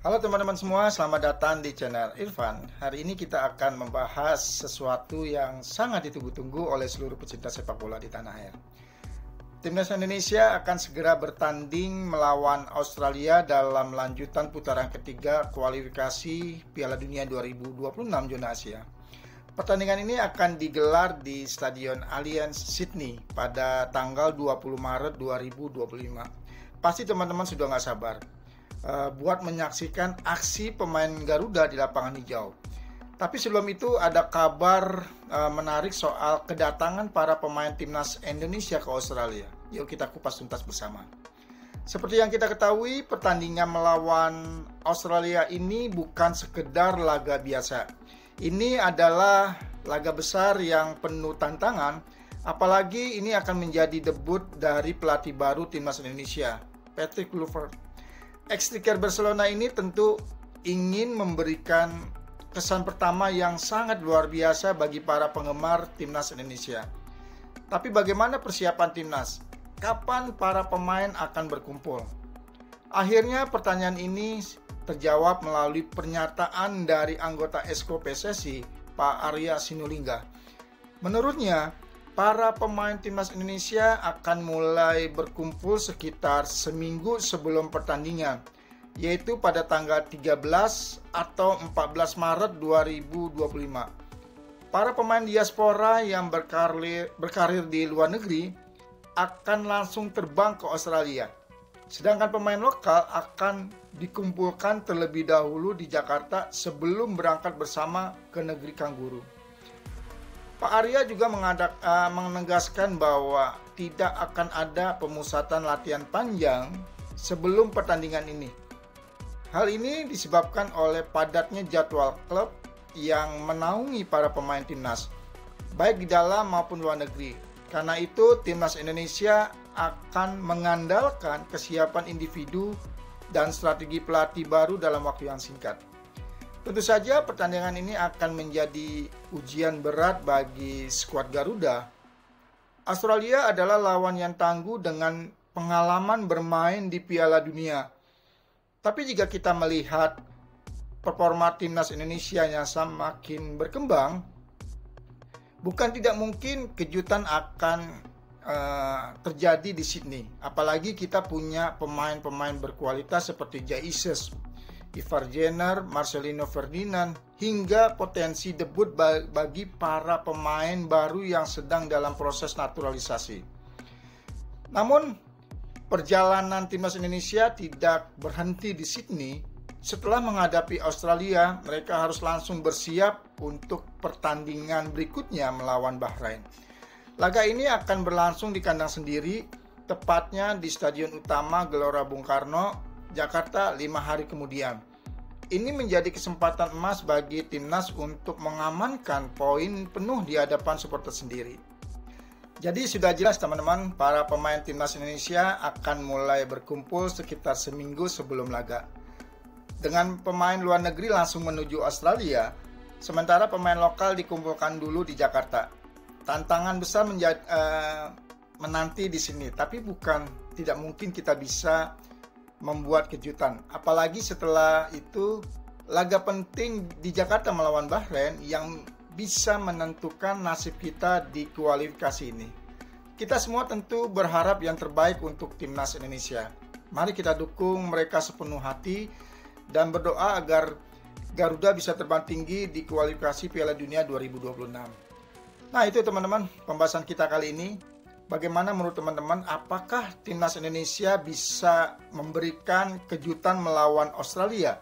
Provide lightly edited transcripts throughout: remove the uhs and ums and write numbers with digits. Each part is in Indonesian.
Halo teman-teman semua, selamat datang di channel Irfan. Hari ini kita akan membahas sesuatu yang sangat ditunggu-tunggu oleh seluruh pecinta sepak bola di tanah air. Timnas Indonesia akan segera bertanding melawan Australia dalam lanjutan putaran ketiga kualifikasi Piala Dunia 2026 zona Asia. Pertandingan ini akan digelar di Stadion Allianz Sydney pada tanggal 20 Maret 2025. Pasti teman-teman sudah nggak sabar buat menyaksikan aksi pemain Garuda di lapangan hijau. Tapi sebelum itu ada kabar menarik soal kedatangan para pemain timnas Indonesia ke Australia. Yuk kita kupas tuntas bersama. Seperti yang kita ketahui, pertandingan melawan Australia ini bukan sekedar laga biasa. Ini adalah laga besar yang penuh tantangan, apalagi ini akan menjadi debut dari pelatih baru timnas Indonesia, Patrick Kluivert. Ex-striker Barcelona ini tentu ingin memberikan kesan pertama yang sangat luar biasa bagi para penggemar timnas Indonesia. Tapi bagaimana persiapan timnas? Kapan para pemain akan berkumpul? Akhirnya pertanyaan ini terjawab melalui pernyataan dari anggota Exco PSSI, Pak Arya Sinulinga. Menurutnya, para pemain timnas Indonesia akan mulai berkumpul sekitar seminggu sebelum pertandingan, yaitu pada tanggal 13 atau 14 Maret 2025. Para pemain diaspora yang berkarir di luar negeri akan langsung terbang ke Australia. Sedangkan pemain lokal akan dikumpulkan terlebih dahulu di Jakarta sebelum berangkat bersama ke negeri Kangguru. Pak Arya juga menegaskan bahwa tidak akan ada pemusatan latihan panjang sebelum pertandingan ini. Hal ini disebabkan oleh padatnya jadwal klub yang menaungi para pemain timnas, baik di dalam maupun luar negeri. Karena itu, timnas Indonesia akan mengandalkan kesiapan individu dan strategi pelatih baru dalam waktu yang singkat. Tentu saja pertandingan ini akan menjadi ujian berat bagi skuad Garuda. Australia adalah lawan yang tangguh dengan pengalaman bermain di Piala Dunia. Tapi jika kita melihat performa timnas Indonesia yang semakin berkembang, bukan tidak mungkin kejutan akan terjadi di Sydney. Apalagi kita punya pemain-pemain berkualitas seperti Jesus, Ivar Jenner, Marcelino Ferdinand, hingga potensi debut bagi para pemain baru yang sedang dalam proses naturalisasi. Namun, perjalanan timnas Indonesia tidak berhenti di Sydney. Setelah menghadapi Australia, mereka harus langsung bersiap untuk pertandingan berikutnya melawan Bahrain. Laga ini akan berlangsung di kandang sendiri, tepatnya di Stadion Utama Gelora Bung Karno, Jakarta 5 hari kemudian. Ini menjadi kesempatan emas bagi timnas untuk mengamankan poin penuh di hadapan supporter sendiri. Jadi sudah jelas teman-teman, para pemain timnas Indonesia akan mulai berkumpul sekitar seminggu sebelum laga. Dengan pemain luar negeri langsung menuju Australia, sementara pemain lokal dikumpulkan dulu di Jakarta. Tantangan besar menanti di sini, tapi tidak mungkin kita bisa membuat kejutan. Apalagi setelah itu laga penting di Jakarta melawan Bahrain yang bisa menentukan nasib kita di kualifikasi ini. Kita semua tentu berharap yang terbaik untuk timnas Indonesia. Mari kita dukung mereka sepenuh hati dan berdoa agar Garuda bisa terbang tinggi di kualifikasi Piala Dunia 2026. Nah, itu teman-teman pembahasan kita kali ini. Bagaimana menurut teman-teman, apakah timnas Indonesia bisa memberikan kejutan melawan Australia?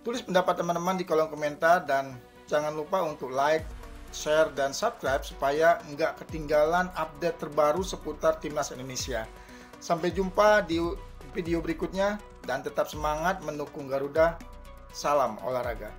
Tulis pendapat teman-teman di kolom komentar dan jangan lupa untuk like, share, dan subscribe supaya nggak ketinggalan update terbaru seputar timnas Indonesia. Sampai jumpa di video berikutnya dan tetap semangat mendukung Garuda. Salam olahraga.